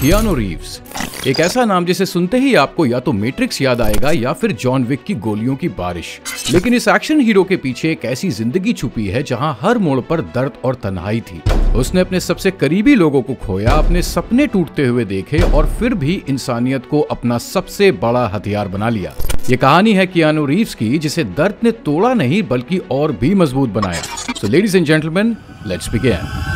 Keanu Reeves, एक ऐसा नाम जिसे सुनते ही आपको या तो मैट्रिक्स याद आएगा या फिर जॉन विक की गोलियों की बारिश। लेकिन इस एक्शन हीरो के पीछे एक ऐसी जिंदगी छुपी है जहां हर मोड़ पर दर्द और तन्हाई थी। उसने अपने सबसे करीबी लोगों को खोया, अपने सपने टूटते हुए देखे और फिर भी इंसानियत को अपना सबसे बड़ा हथियार बना लिया। ये कहानी है कियानो रीव्स की, जिसे दर्द ने तोड़ा नहीं बल्कि और भी मजबूत बनाया। So ladies and gentleman, let's begin.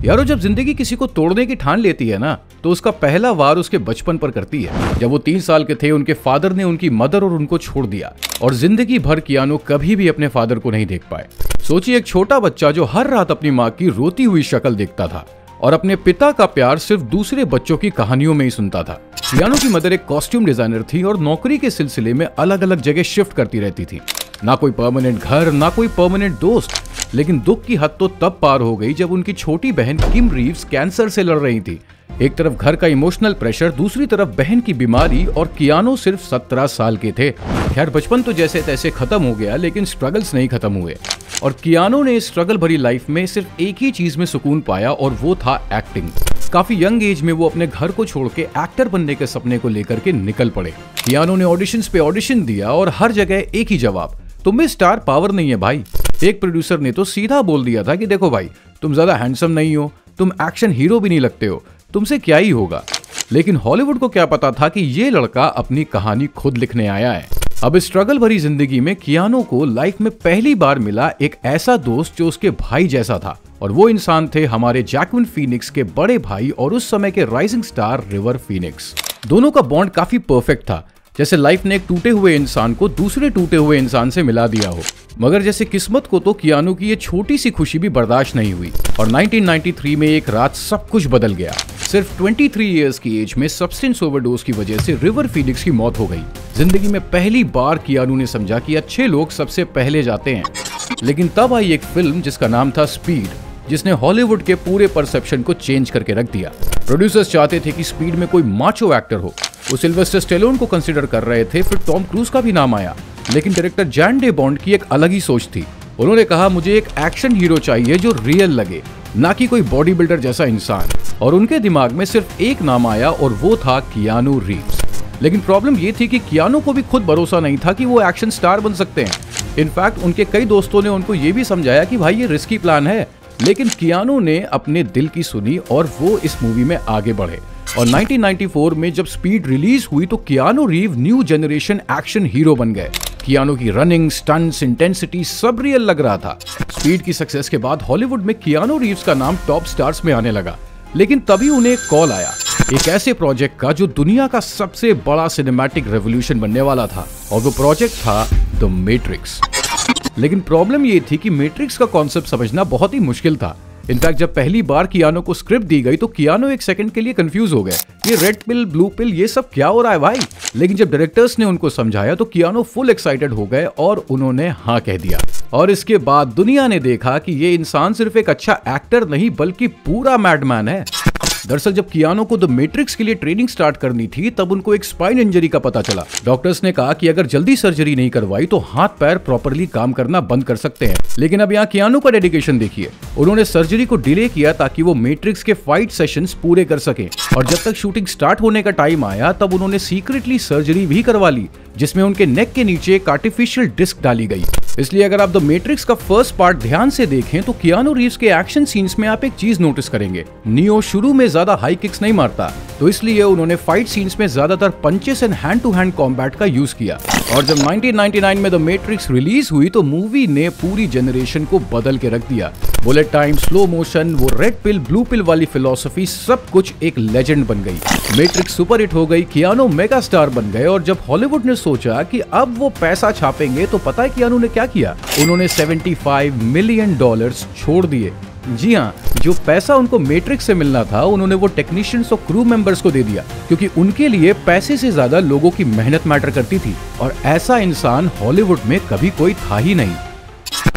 यारो, जब जिंदगी किसी को तोड़ने की ठान लेती है ना, तो उसका पहला वार उसके बचपन पर करती है। जब वो 3 साल के थे, उनके फादर ने उनकी मदर और उनको छोड़ दिया और जिंदगी भर कियानो कभी भी अपने फादर को नहीं देख पाए। सोचिए, एक छोटा बच्चा जो हर रात अपनी माँ की रोती हुई शक्ल देखता था और अपने पिता का प्यार सिर्फ दूसरे बच्चों की कहानियों में ही सुनता था। कियानो की मदर एक कॉस्ट्यूम डिजाइनर थी और नौकरी के सिलसिले में अलग अलग जगह शिफ्ट करती रहती थी। ना कोई परमानेंट घर, ना कोई परमानेंट दोस्त। लेकिन दुख की हद तो तब पार हो गई जब उनकी छोटी बहन किम रीव्स कैंसर से लड़ रही थी। एक तरफ घर का इमोशनल प्रेशर, दूसरी तरफ बहन की बीमारी, और कियानो सिर्फ 17 साल के थे। खैर, बचपन तो जैसे तैसे खत्म हो गया, लेकिन स्ट्रगल्स नहीं खत्म हुए। और कियानो ने स्ट्रगल भरी लाइफ में सिर्फ एक ही चीज में सुकून पाया, और वो था एक्टिंग। काफी यंग एज में वो अपने घर को छोड़ के एक्टर बनने के सपने को लेकर के निकल पड़े। कियानो ने ऑडिशंस पे ऑडिशन दिया और हर जगह एक ही जवाब, तुम्हें स्टार पावर नहीं है भाई। एक प्रोड्यूसर ने तो सीधा बोल दिया था कि देखो भाई, तुम ज्यादा हैंडसम नहीं हो, तुम एक्शन हीरो भी नहीं लगते हो, तुमसे क्या ही होगा। लेकिन हॉलीवुड को क्या पता था कि ये लड़का अपनी कहानी खुद लिखने आया है। अब स्ट्रगल भरी जिंदगी में कियानो को लाइफ में पहली बार मिला एक ऐसा दोस्त जो उसके भाई जैसा था, और वो इंसान थे हमारे जैक्विन फीनिक्स के बड़े भाई और उस समय के राइजिंग स्टार रिवर फीनिक्स। दोनों का बॉन्ड काफी परफेक्ट था, जैसे लाइफ ने एक टूटे हुए इंसान को दूसरे टूटे हुए इंसान से मिला दिया हो। मगर जैसे किस्मत को तो कियानो की ये छोटी सी खुशी भी बर्दाश्त नहीं हुई और 1993 में एक रात सब कुछ बदल गया। सिर्फ 23 इयर्स की एज में सब्सटेंस ओवरडोज की वजह से रिवर फीनिक्स की मौत हो गई। जिंदगी में पहली बार कियानो ने समझा कि अच्छे लोग सबसे पहले जाते हैं। लेकिन तब आई एक फिल्म जिसका नाम था स्पीड, जिसने हॉलीवुड के पूरे परसेप्शन को चेंज करके रख दिया। प्रोड्यूसर्स चाहते थे कि स्पीड में कोई माचो एक्टर हो। वो सिल्वेस्टर स्टेलोन को कंसिडर कर रहे थे, फिर टॉम क्रूज का भी नाम आया। लेकिन डायरेक्टर जॉन डे बॉन्ड की एक अलग ही सोच थी। उन्होंने कहा, मुझे एक एक्शन हीरो चाहिए जो रियल लगे, ना कि कोई बॉडी बिल्डर जैसा इंसान। और उनके दिमाग में सिर्फ एक नाम आया और वो था कियानो रीव्स। लेकिन प्रॉब्लम ये थी कि कियानो को भी खुद भरोसा नहीं था कि वो एक्शन स्टार बन सकते हैं। इनफैक्ट उनके कई दोस्तों ने उनको ये भी समझाया कि भाई ये रिस्की प्लान है। लेकिन कियानो ने अपने दिल की सुनी और वो इस मूवी में आगे बढ़े। और 1994 में जब स्पीड रिलीज हुई तो Keanu रीव new generation action hero बन गए। कियानो की रनिंग, स्टंट्स, इंटेंसिटी सब रियल लग रहा था। स्पीड की सक्सेस के बाद हॉलीवुड में कियानो रीव्स का नाम टॉप स्टार्स में आने लगा। लेकिन तभी उन्हें एक कॉल आया, एक ऐसे प्रोजेक्ट का जो दुनिया का सबसे बड़ा सिनेमैटिक रेवोल्यूशन बनने वाला था, और वो प्रोजेक्ट था द मैट्रिक्स। लेकिन प्रॉब्लम ये थी कि मैट्रिक्स का कॉन्सेप्ट समझना बहुत ही मुश्किल था। इनफैक्ट जब पहली बार कियानो को स्क्रिप्ट दी गई तो कियानो एक सेकंड के लिए कंफ्यूज हो गए, ये रेड पिल, ब्लू पिल, ये सब क्या हो रहा है भाई। लेकिन जब डायरेक्टर्स ने उनको समझाया तो कियानो फुल एक्साइटेड हो गए और उन्होंने हाँ कह दिया। और इसके बाद दुनिया ने देखा कि ये इंसान सिर्फ एक अच्छा एक्टर नहीं बल्कि पूरा मैडमैन है। दरअसल जब कियानो को द मैट्रिक्स के लिए ट्रेनिंग स्टार्ट करनी थी तब उनको एक स्पाइन इंजरी का पता चला। डॉक्टर्स ने कहा कि अगर जल्दी सर्जरी नहीं करवाई तो हाथ पैर प्रॉपर्ली काम करना बंद कर सकते हैं। लेकिन अब यहाँ कियानो का डेडिकेशन देखिए, उन्होंने सर्जरी को डिले किया ताकि वो मैट्रिक्स के फाइट सेशंस पूरे कर सके। और जब तक शूटिंग स्टार्ट होने का टाइम आया तब उन्होंने सीक्रेटली सर्जरी भी करवा ली, जिसमें उनके नेक के नीचे एक आर्टिफिशियल डिस्क डाली गई। इसलिए अगर आप द मैट्रिक्स का फर्स्ट पार्ट ध्यान से देखें तो कियानो रीव्स के एक्शन सीन्स में आप एक चीज नोटिस करेंगे, नियो शुरू में ज्यादा हाई किक्स नहीं मारता, तो इसलिए उन्होंने फाइट सीन्स में ज्यादातर punches and hand to hand combat का यूज किया। और जब 1999 में द मैट्रिक्स रिलीज हुई तो मूवी ने पूरी जनरेशन को बदल के रख दिया। बुलेट टाइम, स्लो मोशन, वो रेड पिल, ब्लू पिल वाली फिलॉसफी, सब कुछ एक लेजेंड बन गई। मैट्रिक्स सुपर हिट हो गई, कियानो मेगा स्टार बन गए। और जब हॉलीवुड ने सोचा कि अब वो पैसा छापेंगे तो पता है कियानो ने क्या किया, उन्होंने $75 मिलियन छोड़ दिए। जी हाँ, जो पैसा उनको मैट्रिक्स से मिलना था उन्होंने वो टेक्नीशियंस और क्रू मेंबर्स को दे दिया, क्योंकि उनके लिए पैसे से ज्यादा लोगों की मेहनत मैटर करती थी। और ऐसा इंसान हॉलीवुड में कभी कोई था ही नहीं।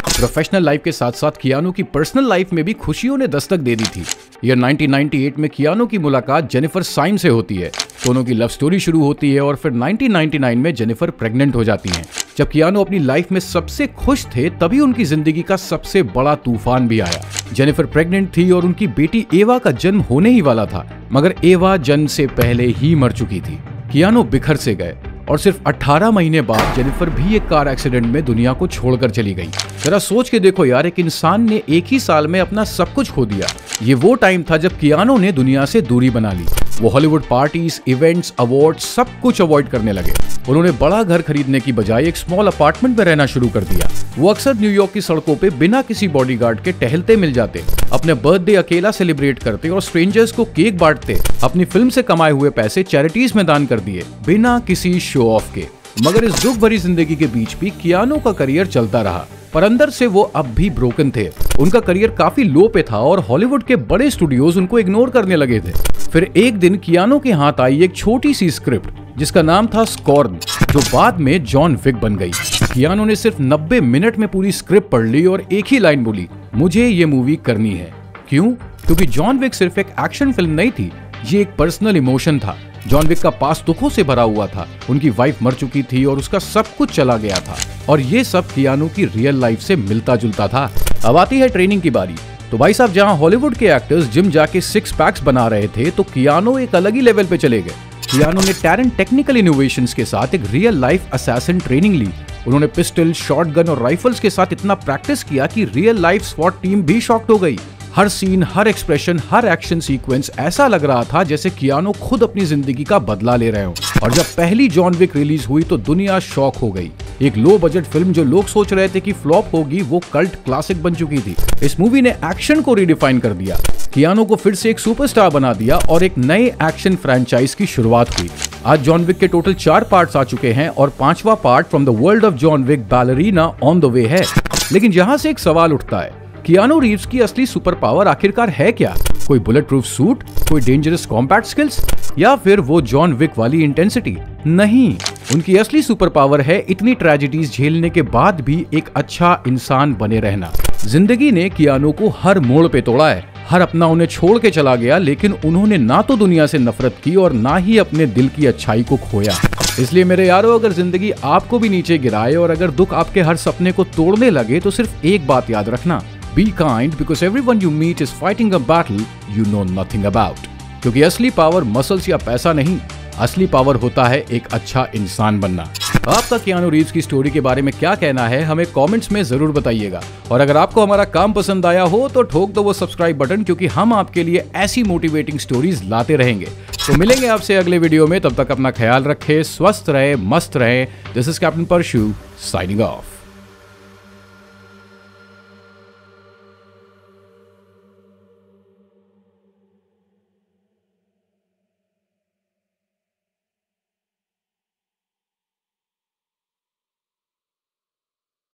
प्रोफेशनल लाइफ के साथ साथ कियानो की पर्सनल लाइफ में भी खुशियों ने दस्तक दे दी थी। ईयर 1998 में कियानो की मुलाकात जेनिफर साइम से होती है। दोनों की लव स्टोरी शुरू होती है और फिर 1999 में जेनिफर प्रेग्नेंट हो जाती हैं। जब कियानो अपनी लाइफ में सबसे खुश थे तभी उनकी जिंदगी का सबसे बड़ा तूफान भी आया। जेनिफर प्रेग्नेंट थी और उनकी बेटी एवा का जन्म होने ही वाला था, मगर एवा जन्म से पहले ही मर चुकी थी। कियानो बिखर से गए और सिर्फ 18 महीने बाद जेनिफर भी एक कार एक्सीडेंट में दुनिया को छोड़कर चली गई। जरा सोच के देखो यार, एक इंसान ने एक ही साल में अपना सब कुछ खो दिया। ये वो टाइम था जब कियानो ने दुनिया से दूरी बना ली। वो हॉलीवुड पार्टीज, इवेंट्स, अवार्ड्स सब कुछ अवॉइड करने लगे। उन्होंने बड़ा घर खरीदने की बजाय एक स्मॉल अपार्टमेंट में रहना शुरू कर दिया। वो अक्सर न्यूयॉर्क की सड़कों पे बिना किसी बॉडीगार्ड के टहलते मिल जाते, अपने बर्थडे अकेला सेलिब्रेट करते और स्ट्रेंजर्स को केक बांटते। अपनी फिल्म से कमाए हुए पैसे चैरिटीज में दान कर दिए बिना किसी शो ऑफ के। मगर इस दुख भरी जिंदगी के बीच भी कियानो का करियर चलता रहा, पर अंदर से वो अब भी ब्रोकन थे। उनका करियर काफी लो पे था और हॉलीवुड के बड़े स्टूडियोज उनको इग्नोर करने लगे थे। फिर एक दिन कियानो के हाथ आई एक छोटी सी स्क्रिप्ट जिसका नाम था स्कॉर्न, जो बाद में जॉन विक बन गई। कियानो ने सिर्फ 90 मिनट में पूरी स्क्रिप्ट पढ़ ली और एक ही लाइन बोली, मुझे ये मूवी करनी है। क्यों? क्योंकि जॉन विक सिर्फ एक एक्शन फिल्म नहीं थी, ये एक पर्सनल इमोशन था। जॉन विक का पास्ट दुखों से भरा हुआ था। उनकी वाइफ मर चुकी थी और उसका सब कुछ चला गया था, और ये सब कियानो की रियल लाइफ से मिलता जुलता था। अब आती है ट्रेनिंग की बारी। तो भाई साहब, जहां हॉलीवुड के एक्टर्स जिम जाके 6 पैक्स बना रहे थे, तो कियानो एक अलग ही लेवल पे चले गए। कियानो ने टैरेंट टेक्निकल इनोवेशंस के साथ एक रियल लाइफ असैसिन ट्रेनिंग ली। उन्होंने पिस्टल, शॉटगन और राइफल्स के साथ इतना प्रैक्टिस किया कि रियल लाइफ स्वॉट टीम भी शॉक्ड हो गई। हर सीन, हर एक्सप्रेशन, हर एक्शन सीक्वेंस ऐसा लग रहा था जैसे कियानो खुद अपनी जिंदगी का बदला ले रहे हो। और जब पहली जॉन विक रिलीज हुई तो दुनिया शॉक हो गई। एक लो बजट फिल्म जो लोग सोच रहे थे कि फ्लॉप होगी, वो कल्ट क्लासिक बन चुकी थी। इस मूवी ने एक्शन को रिडिफाइन कर दिया, कियानो को फिर से एक सुपरस्टार बना दिया और एक नए एक्शन फ्रेंचाइज की शुरुआत हुई। आज जॉन विक के टोटल 4 पार्ट्स आ चुके हैं और 5वां part from the world of John Wick ballerina on the way है। लेकिन यहां से एक सवाल उठता है, कियानो रीव्स की असली सुपर पावर आखिरकार है क्या? कोई बुलेट प्रूफ सूट, कोई डेंजरस कॉम्बैट स्किल्स, या फिर वो जॉन विक वाली इंटेंसिटी? नहीं, उनकी असली सुपर पावर है इतनी ट्रेजेडीज झेलने के बाद भी एक अच्छा इंसान बने रहना। जिंदगी ने कियानो को हर मोड़ पे तोड़ा है, हर अपना उन्हें छोड़ के चला गया, लेकिन उन्होंने ना तो दुनिया से नफरत की और ना ही अपने दिल की अच्छाई को खोया। इसलिए मेरे यारों, अगर जिंदगी आपको भी नीचे गिराए और अगर दुख आपके हर सपने को तोड़ने लगे, तो सिर्फ एक बात याद रखना, Be kind because everyone you meet is fighting a battle you know nothing about. क्योंकि असली पावर मसल्स या पैसा नहीं, असली पावर होता है एक अच्छा इंसान बनना। आपका कियानो रीव्स की स्टोरी के बारे में क्या कहना है, हमें कमेंट्स में जरूर बताइएगा। और अगर आपको हमारा काम पसंद आया हो तो ठोक दो वो सब्सक्राइब बटन, क्योंकि हम आपके लिए ऐसी मोटिवेटिंग स्टोरीज लाते रहेंगे। तो मिलेंगे आपसे अगले वीडियो में, तब तक अपना ख्याल रखें, स्वस्थ रहे, मस्त रहे। This is captain Parshu signing of.